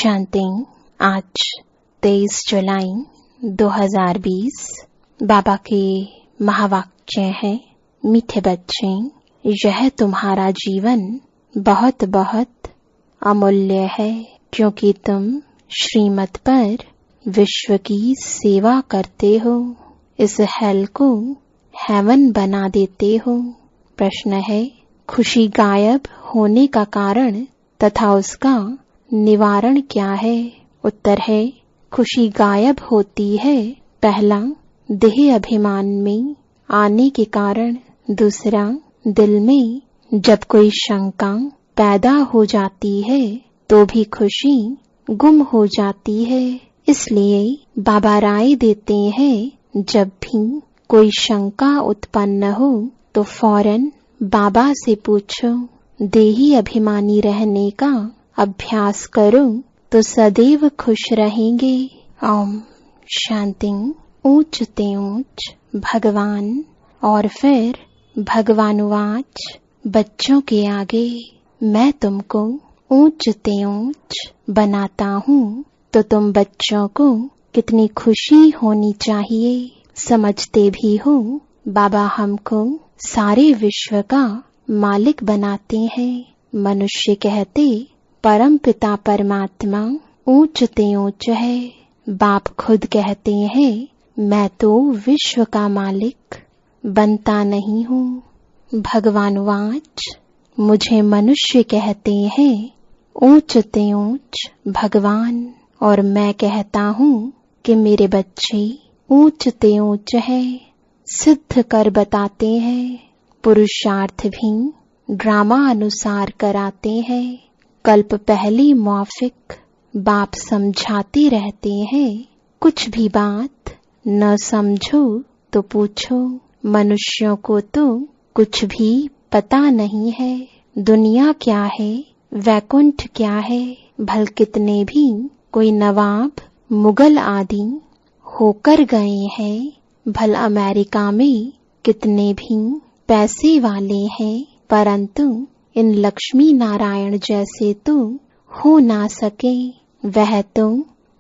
शांति। आज 23 जुलाई 2020 बाबा के महावाक्य है, मीठे बच्चे, यह तुम्हारा जीवन बहुत बहुत अमूल्य है, क्योंकि तुम श्रीमत पर विश्व की सेवा करते हो, इस हेल को हेवन बना देते हो। प्रश्न है, खुशी गायब होने का कारण तथा उसका निवारण क्या है? उत्तर है, खुशी गायब होती है पहला देह अभिमान में आने के कारण, दूसरा दिल में जब कोई शंका पैदा हो जाती है तो भी खुशी गुम हो जाती है। इसलिए बाबा राय देते हैं, जब भी कोई शंका उत्पन्न हो तो फौरन बाबा से पूछो। देही अभिमानी रहने का अभ्यास करो तो सदैव खुश रहेंगे। ओम शांति। ऊंच ते ऊंच भगवान और फिर भगवानुवाच, बच्चों के आगे मैं तुमको ऊंच ते ऊंच बनाता हूँ तो तुम बच्चों को कितनी खुशी होनी चाहिए। समझते भी हो बाबा हमको सारे विश्व का मालिक बनाते हैं। मनुष्य कहते परम पिता परमात्मा ऊंच ते ऊंच है। बाप खुद कहते हैं, मैं तो विश्व का मालिक बनता नहीं हूँ। भगवानुवाच, मुझे मनुष्य कहते हैं ऊंच ते ऊंच भगवान, और मैं कहता हूँ कि मेरे बच्चे ऊंच ते ऊंच है। सिद्ध कर बताते हैं, पुरुषार्थ भी ड्रामा अनुसार कराते हैं। कल्प पहली मौफिक बाप समझाते रहते हैं, कुछ भी बात न समझो तो पूछो। मनुष्यों को तो कुछ भी पता नहीं है, दुनिया क्या है, वैकुंठ क्या है। भल कितने भी कोई नवाब मुगल आदि होकर गए हैं, भल अमेरिका में कितने भी पैसे वाले हैं, परंतु इन लक्ष्मी नारायण जैसे तो हो ना सके। वह तो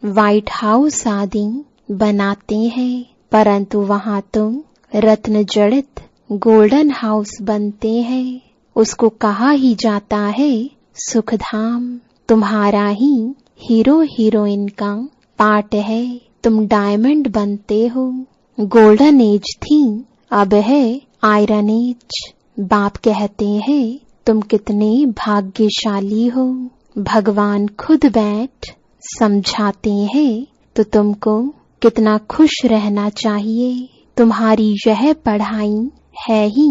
व्हाइट हाउस आदि बनाते हैं, परंतु वहाँ तो रत्न जड़ित गोल्डन हाउस बनते हैं। उसको कहा ही जाता है सुखधाम। तुम्हारा ही हीरो हीरोइन का पार्ट है, तुम डायमंड बनते हो। गोल्डन एज थी, अब है आयरन एज। बाप कहते हैं, तुम कितने भाग्यशाली हो। भगवान खुद बैठ समझाते हैं तो तुमको कितना खुश रहना चाहिए। तुम्हारी यह पढ़ाई है ही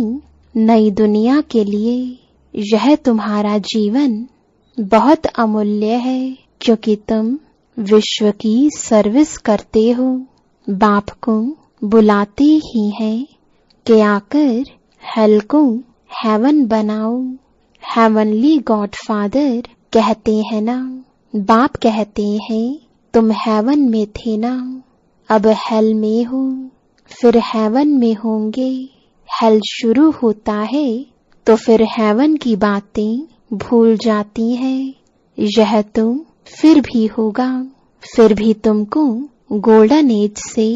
नई दुनिया के लिए। यह तुम्हारा जीवन बहुत अमूल्य है, क्योंकि तुम विश्व की सर्विस करते हो। बाप को बुलाते ही हैं कि आकर हेल को हेवन बनाओ। हेवनली गॉडफादर कहते हैं ना। बाप कहते हैं, तुम हेवन में थे ना, अब हेल में हो, फिर हेवन में होंगे। हेल शुरू होता है तो फिर हेवन की बातें भूल जाती हैं। यह तो फिर भी होगा, फिर भी तुमको गोल्डन एज से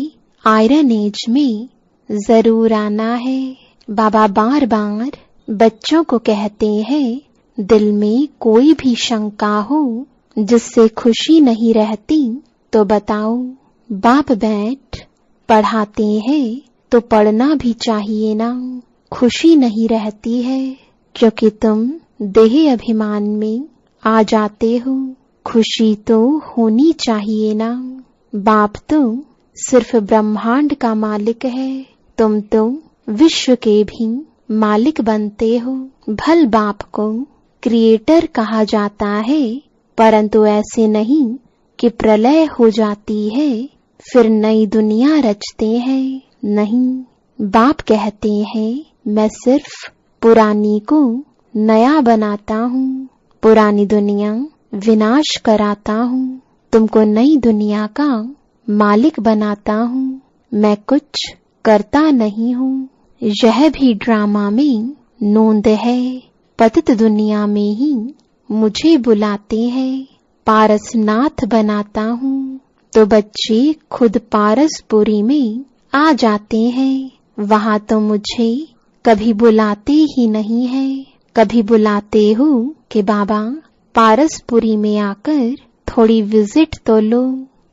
आयरन एज में जरूर आना है। बाबा बार बार बच्चों को कहते हैं, दिल में कोई भी शंका हो जिससे खुशी नहीं रहती तो बताओ। बाप बैठ पढ़ाते हैं तो पढ़ना भी चाहिए ना। खुशी नहीं रहती है क्योंकि तुम देह अभिमान में आ जाते हो। खुशी तो होनी चाहिए ना। बाप तो सिर्फ ब्रह्मांड का मालिक है, तुम तो विश्व के भी मालिक बनते हो। भल बाप को क्रिएटर कहा जाता है, परंतु ऐसे नहीं कि प्रलय हो जाती है फिर नई दुनिया रचते हैं। नहीं, बाप कहते हैं, मैं सिर्फ पुरानी को नया बनाता हूँ, पुरानी दुनिया विनाश कराता हूँ, तुमको नई दुनिया का मालिक बनाता हूँ। मैं कुछ करता नहीं हूँ। यह भी ड्रामा में नोंद है, पतित दुनिया में ही मुझे बुलाते हैं। पारसनाथ बनाता हूँ, तो बच्चे खुद पारसपुरी में आ जाते हैं। वहाँ तो मुझे कभी बुलाते ही नहीं है। कभी बुलाते हो कि बाबा पारसपुरी में आकर थोड़ी विजिट तो लो,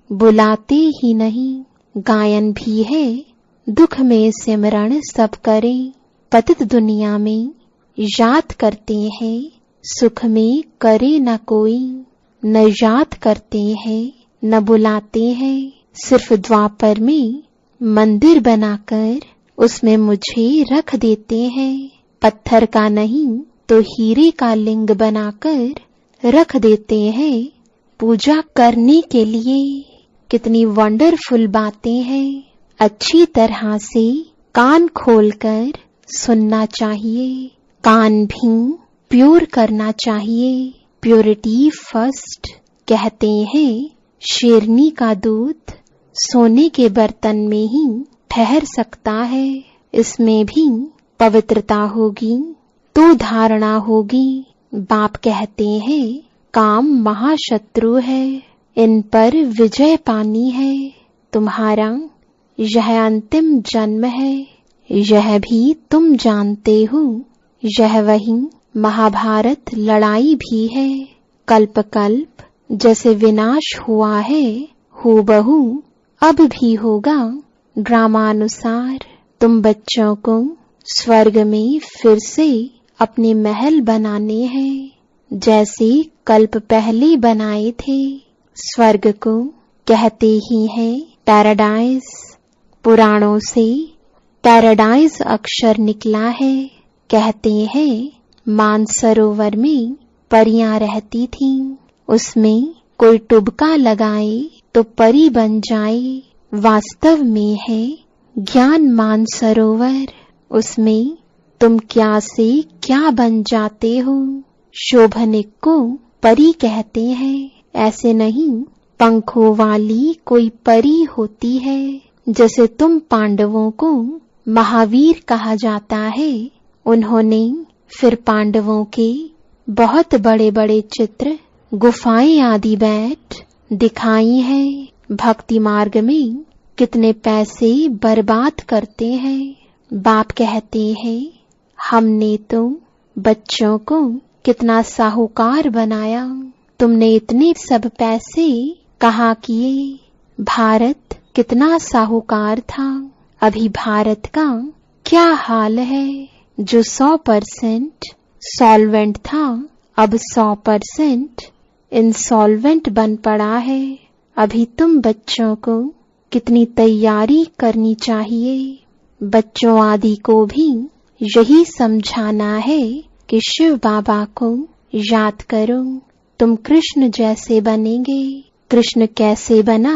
बुलाते ही नहीं। गायन भी है, दुख में सिमरण सब करें, पतित दुनिया में याद करते हैं, सुख में करे न कोई। न याद करते हैं न बुलाते हैं, सिर्फ द्वापर में मंदिर बनाकर उसमें मुझे रख देते हैं। पत्थर का नहीं तो हीरे का लिंग बनाकर रख देते हैं पूजा करने के लिए। कितनी वंडरफुल बातें हैं, अच्छी तरह से कान खोलकर सुनना चाहिए। कान भी प्योर करना चाहिए, प्योरिटी फर्स्ट। कहते हैं शेरनी का दूध सोने के बर्तन में ही ठहर सकता है। इसमें भी पवित्रता होगी तो धारणा होगी। बाप कहते हैं काम महाशत्रु है, इन पर विजय पानी है। तुम्हारा यह अंतिम जन्म है, यह भी तुम जानते हो। यह वही महाभारत लड़ाई भी है। कल्प कल्प जैसे विनाश हुआ है, हूबहू अब भी होगा ड्रामानुसार। तुम बच्चों को स्वर्ग में फिर से अपने महल बनाने हैं, जैसे कल्प पहले बनाए थे। स्वर्ग को कहते ही हैं पैराडाइज। पुराणों से पैराडाइज अक्षर निकला है। कहते हैं मानसरोवर में परियां रहती थीं, उसमें कोई टुबका लगाए तो परी बन जाए। वास्तव में है ज्ञान मानसरोवर, उसमें तुम क्या से क्या बन जाते हो। शोभनिक को परी कहते हैं, ऐसे नहीं पंखों वाली कोई परी होती है। जैसे तुम पांडवों को महावीर कहा जाता है, उन्होंने फिर पांडवों के बहुत बड़े बड़े चित्र, गुफाएं आदि बैठ दिखाई हैं। भक्ति मार्ग में कितने पैसे बर्बाद करते हैं। बाप कहते हैं हमने तो बच्चों को कितना साहूकार बनाया, तुमने इतने सब पैसे कहाँ किए। भारत कितना साहूकार था, अभी भारत का क्या हाल है। जो 100% सॉल्वेंट था, अब 100% इंसॉल्वेंट बन पड़ा है। अभी तुम बच्चों को कितनी तैयारी करनी चाहिए। बच्चों आदि को भी यही समझाना है कि शिव बाबा को याद करो, तुम कृष्ण जैसे बनेंगे। कृष्ण कैसे बना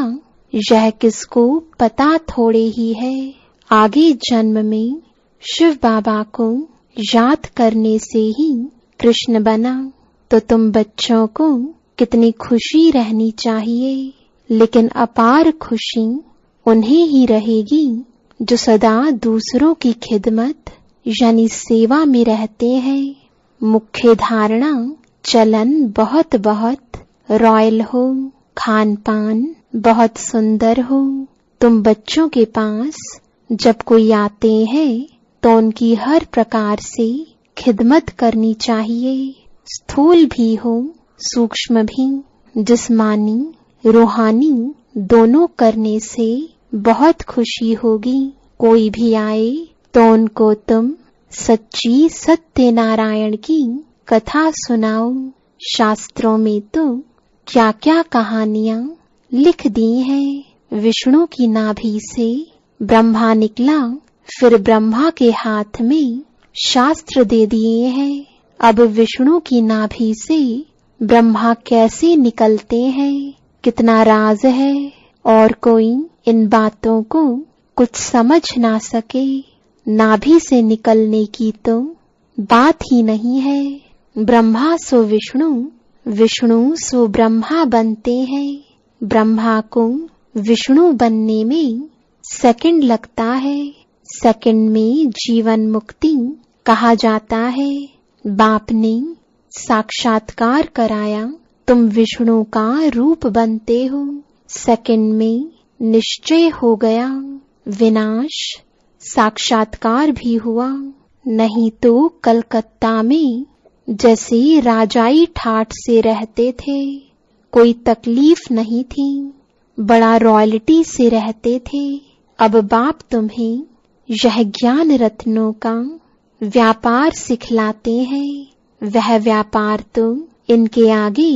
यह किसको पता थोड़े ही है। आगे जन्म में शिव बाबा को याद करने से ही कृष्ण बना। तो तुम बच्चों को कितनी खुशी रहनी चाहिए, लेकिन अपार खुशी उन्हें ही रहेगी जो सदा दूसरों की खिदमत यानी सेवा में रहते हैं। मुख्य धारणा चलन बहुत बहुत रॉयल हो, खान पान बहुत सुंदर हो। तुम बच्चों के पास जब कोई आते हैं तो उनकी हर प्रकार से खिदमत करनी चाहिए। स्थूल भी हो सूक्ष्म भी, जिस्मानी रूहानी दोनों करने से बहुत खुशी होगी। कोई भी आए तो उनको तुम सच्ची सत्यनारायण की कथा सुनाओ। शास्त्रों में तो क्या क्या कहानियां लिख दी हैं। विष्णु की नाभि से ब्रह्मा निकला, फिर ब्रह्मा के हाथ में शास्त्र दे दिए हैं। अब विष्णु की नाभि से ब्रह्मा कैसे निकलते हैं, कितना राज है, और कोई इन बातों को कुछ समझ ना सके। नाभि से निकलने की तो बात ही नहीं है। ब्रह्मा सो विष्णु, विष्णु सो ब्रह्मा बनते हैं। ब्रह्मा को विष्णु बनने में सेकंड लगता है। सेकंड में जीवन मुक्ति कहा जाता है। बाप ने साक्षात्कार कराया तुम विष्णु का रूप बनते हो। सेकंड में निश्चय हो गया, विनाश साक्षात्कार भी हुआ। नहीं तो कलकत्ता में जैसे राजाई ठाठ से रहते थे, कोई तकलीफ नहीं थी, बड़ा रॉयल्टी से रहते थे। अब बाप तुम्हें यह ज्ञान रत्नों का व्यापार सिखलाते हैं। वह व्यापार तो इनके आगे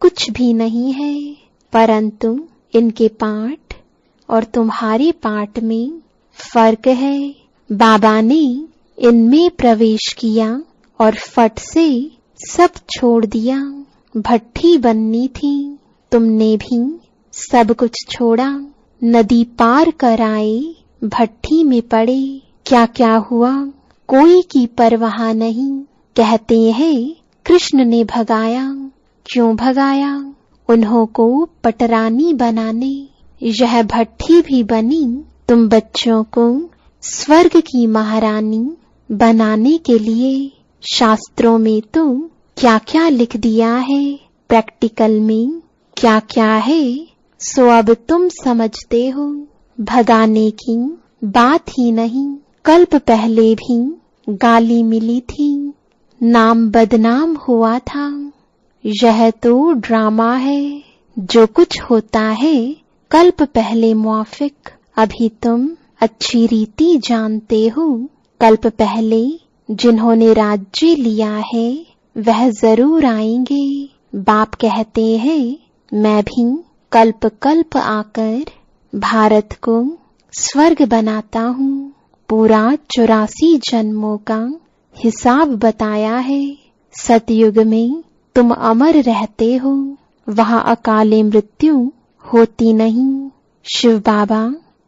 कुछ भी नहीं है, परंतु इनके पाठ और तुम्हारे पाठ में फर्क है। बाबा ने इनमें प्रवेश किया और फट से सब छोड़ दिया। भट्ठी बननी थी, तुमने भी सब कुछ छोड़ा। नदी पार कर आए, भट्ठी में पड़े। क्या क्या हुआ कोई की परवाह नहीं। कहते हैं कृष्ण ने भगाया। क्यों भगाया? उन्हों को पटरानी बनाने। यह भट्ठी भी बनी तुम बच्चों को स्वर्ग की महारानी बनाने के लिए। शास्त्रों में तो क्या क्या लिख दिया है, प्रैक्टिकल में क्या क्या है, सो अब तुम समझते हो। भगाने की बात ही नहीं। कल्प पहले भी गाली मिली थी, नाम बदनाम हुआ था। यह तो ड्रामा है। जो कुछ होता है कल्प पहले मुआफिक। अभी तुम अच्छी रीति जानते हो। कल्प पहले जिन्होंने राज्य लिया है वह जरूर आएंगे। बाप कहते हैं मैं भी कल्प कल्प आकर भारत को स्वर्ग बनाता हूँ। पूरा 84 जन्मों का हिसाब बताया है। सतयुग में तुम अमर रहते हो, वहाँ अकाले मृत्यु होती नहीं। शिव बाबा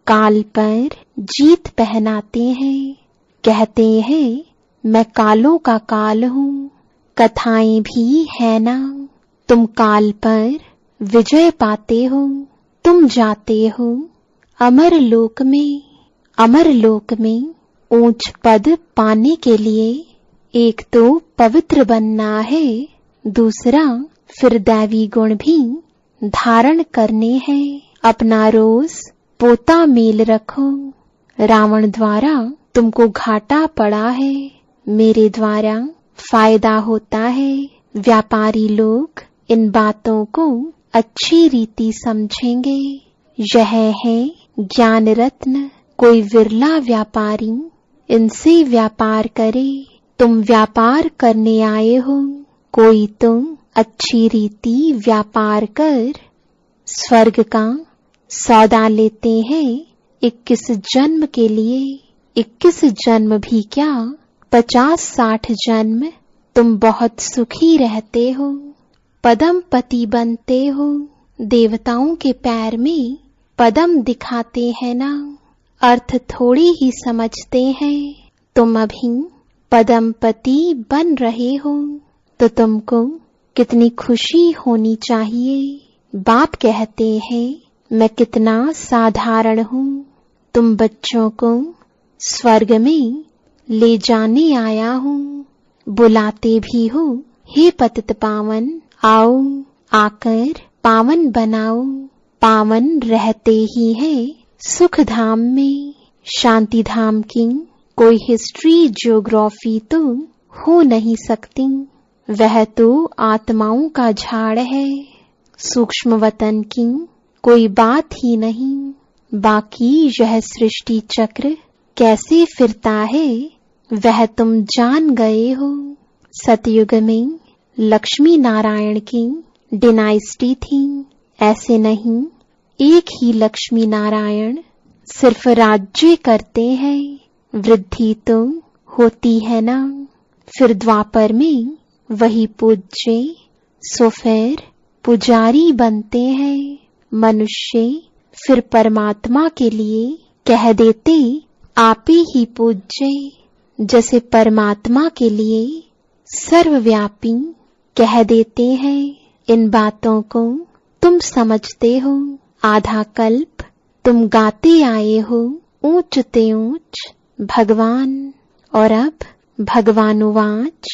काल पर जीत पहनाते हैं। कहते हैं मैं कालों का काल हूँ। कथाएं भी है ना, तुम काल पर विजय पाते हो। तुम जाते हो अमर लोक में। अमर लोक में ऊंच पद पाने के लिए एक तो पवित्र बनना है, दूसरा फिर दैवी गुण भी धारण करने हैं। अपना रोज पोता मेल रखो। रावण द्वारा तुमको घाटा पड़ा है, मेरे द्वारा फायदा होता है। व्यापारी लोग इन बातों को अच्छी रीति समझेंगे। यह है ज्ञान रत्न। कोई विरला व्यापारी इनसे व्यापार करे। तुम व्यापार करने आए हो, कोई तुम अच्छी रीति व्यापार कर स्वर्ग का सौदा लेते हैं। 21 जन्म के लिए। 21 जन्म भी क्या, 50-60 जन्म तुम बहुत सुखी रहते हो। पदम पति बनते हो। देवताओं के पैर में पदम दिखाते हैं ना, अर्थ थोड़ी ही समझते हैं। तुम अभी पदम पति बन रहे हो तो तुमको कितनी खुशी होनी चाहिए। बाप कहते हैं मैं कितना साधारण हूँ। तुम बच्चों को स्वर्ग में ले जाने आया हूँ। बुलाते भी हो हे पतित पावन, आओ आकर पावन बनाओ। पावन रहते ही है सुख धाम में। शांति धाम की कोई हिस्ट्री ज्योग्राफी तो हो नहीं सकती। वह तो आत्माओं का झाड़ है। सूक्ष्म वतन की कोई बात ही नहीं। बाकी यह सृष्टि चक्र कैसे फिरता है वह तुम जान गए हो। सतयुग में लक्ष्मी नारायण की डिनाइस्टी थी। ऐसे नहीं, एक ही लक्ष्मी नारायण सिर्फ राज्य करते हैं। वृद्धि तो होती है ना। फिर द्वापर में वही पूज्य, सो फिर पुजारी बनते हैं। मनुष्य फिर परमात्मा के लिए कह देते आप ही पूज्य। जैसे परमात्मा के लिए सर्वव्यापी कह देते हैं। इन बातों को तुम समझते हो। आधा कल्प तुम गाते आए हो ऊंच ते ऊंच भगवान, और अब भगवानुवाच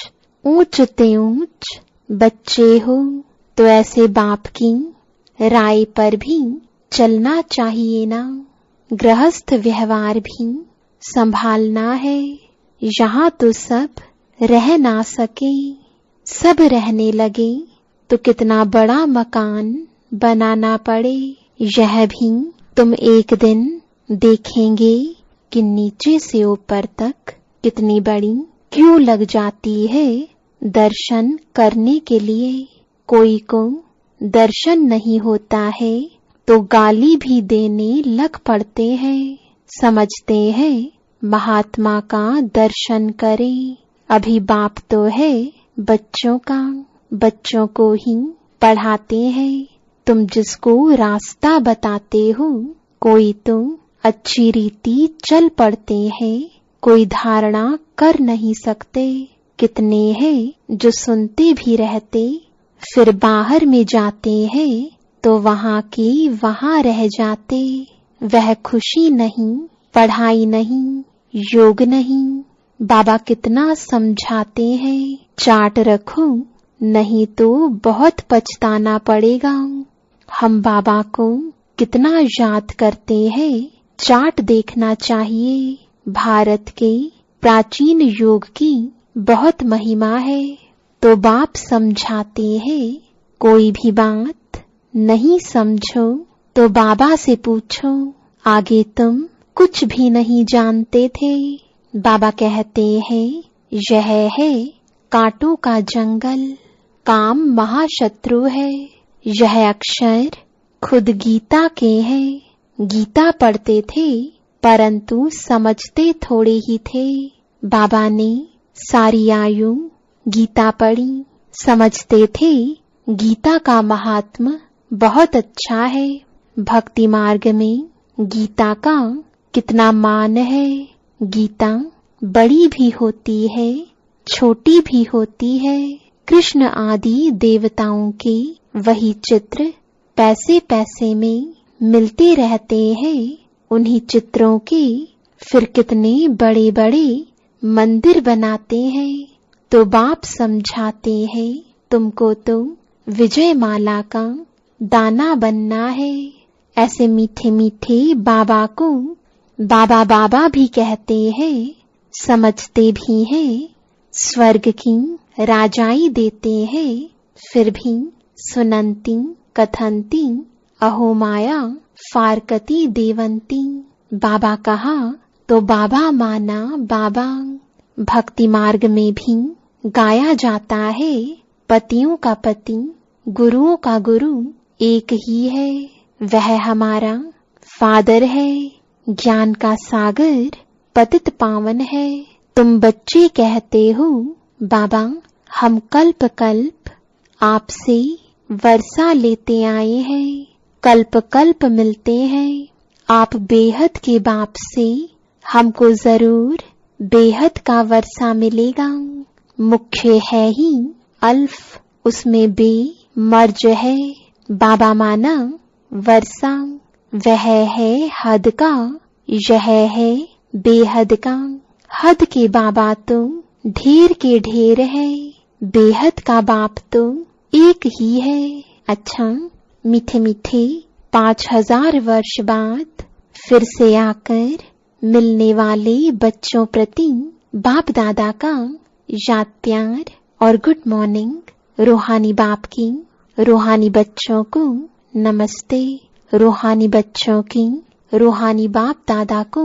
ऊंच ते ऊंच बच्चे हो। तो ऐसे बाप की राय पर भी चलना चाहिए ना। गृहस्थ व्यवहार भी संभालना है। यहाँ तो सब रह ना सके, सब रहने लगे तो कितना बड़ा मकान बनाना पड़े। यह भी तुम एक दिन देखेंगे कि नीचे से ऊपर तक कितनी बड़ी क्यों लग जाती है दर्शन करने के लिए। कोई को दर्शन नहीं होता है तो गाली भी देने लग पड़ते हैं। समझते हैं महात्मा का दर्शन करें। अभी बाप तो है बच्चों का, बच्चों को ही पढ़ाते हैं। तुम जिसको रास्ता बताते हो, कोई तो अच्छी रीति चल पड़ते हैं, कोई धारणा कर नहीं सकते। कितने हैं जो सुनते भी रहते, फिर बाहर में जाते हैं तो वहाँ की वहाँ रह जाते। वह खुशी नहीं, पढ़ाई नहीं, योग नहीं। बाबा कितना समझाते हैं, चार्ट रखो नहीं तो बहुत पछताना पड़ेगा। हम बाबा को कितना याद करते हैं, चार्ट देखना चाहिए। भारत के प्राचीन योग की बहुत महिमा है। तो बाप समझाते हैं, कोई भी बात नहीं समझो तो बाबा से पूछो। आगे तुम कुछ भी नहीं जानते थे। बाबा कहते हैं, यह है कांटों का जंगल, काम महाशत्रु है। यह अक्षर खुद गीता के हैं। गीता पढ़ते थे परंतु समझते थोड़े ही थे। बाबा ने सारी आयु गीता पढ़ी, समझते थे गीता का महात्म बहुत अच्छा है। भक्ति मार्ग में गीता का कितना मान है। गीता बड़ी भी होती है, छोटी भी होती है। कृष्ण आदि देवताओं के वही चित्र पैसे पैसे में मिलते रहते हैं। उन्हीं चित्रों के फिर कितने बड़े बड़े मंदिर बनाते हैं। तो बाप समझाते हैं, तुमको तो विजय माला का दाना बनना है। ऐसे मीठे मीठे बाबा को बाबा बाबा भी कहते हैं, समझते भी हैं। स्वर्ग की राजाई देते हैं, फिर भी सुनंती कथंती अहो माया फारकती देवंती। बाबा कहा तो बाबा माना बाबा। भक्ति मार्ग में भी गाया जाता है, पतियों का पति गुरुओं का गुरु एक ही है। वह हमारा फादर है, ज्ञान का सागर पतित पावन है। तुम बच्चे कहते हो, बाबा हम कल्प कल्प आपसे वर्षा लेते आए हैं, कल्प कल्प मिलते हैं। आप बेहद के बाप से हमको जरूर बेहद का वर्षा मिलेगा। मुख्य है ही अल्फ, उसमें बे मर्ज है। बाबा माना वर्षा, वह है हद का, यह है बेहद का। हद के बाबा तो ढेर के ढेर है, बेहद का बाप तो एक ही है। अच्छा, मीठे मीठे 5000 वर्ष बाद फिर से आकर मिलने वाले बच्चों प्रति बाप दादा का याद प्यार और गुड मॉर्निंग। रूहानी बाप की रूहानी बच्चों को नमस्ते। रूहानी बच्चों की रूहानी बाप दादा को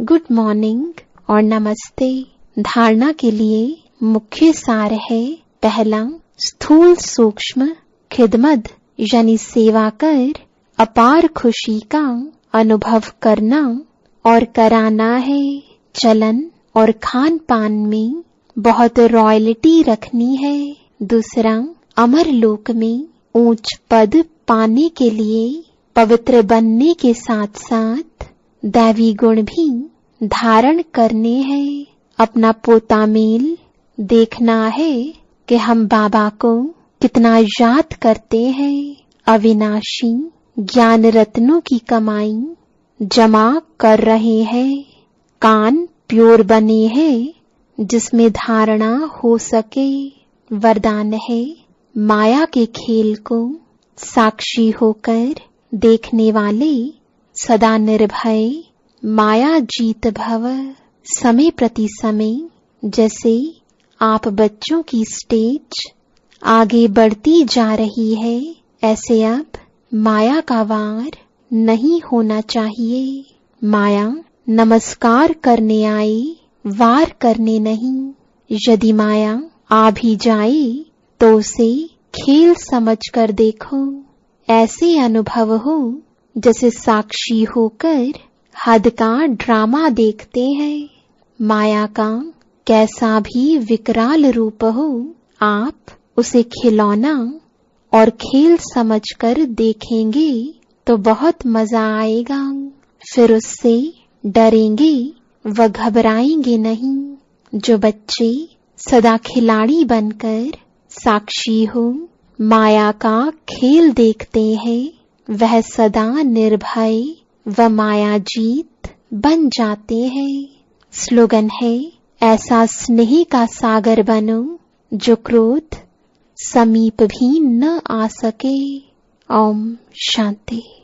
गुड मॉर्निंग और नमस्ते। धारणा के लिए मुख्य सार है, पहला स्थूल सूक्ष्म खिदमत यानी सेवा कर अपार खुशी का अनुभव करना और कराना है। चलन और खान पान में बहुत रॉयल्टी रखनी है। दूसरा, अमर लोक में ऊंच पद पाने के लिए पवित्र बनने के साथ साथ दैवी गुण भी धारण करने हैं। अपना पोता मेल देखना है कि हम बाबा को कितना याद करते हैं। अविनाशी ज्ञान रत्नों की कमाई जमा कर रहे हैं। कान प्योर बने हैं जिसमें धारणा हो सके। वरदान है, माया के खेल को साक्षी होकर देखने वाले सदा निर्भय माया जीत भव। समय प्रति समय जैसे आप बच्चों की स्टेज आगे बढ़ती जा रही है, ऐसे अब माया का वार नहीं होना चाहिए। माया नमस्कार करने आए, वार करने नहीं। यदि माया आ भी जाए तो उसे खेल समझकर देखो। ऐसे अनुभव हो जैसे साक्षी होकर हद का ड्रामा देखते हैं। माया का कैसा भी विकराल रूप हो, आप उसे खिलौना और खेल समझकर देखेंगे तो बहुत मजा आएगा। फिर उससे डरेंगे व घबराएंगे नहीं। जो बच्चे सदा खिलाड़ी बनकर साक्षी हो माया का खेल देखते हैं, वह सदा निर्भय व माया जीत बन जाते हैं। स्लोगन है, ऐसा स्नेह का सागर बनो जो क्रोध समीप भी न आ सके। ओम शांति।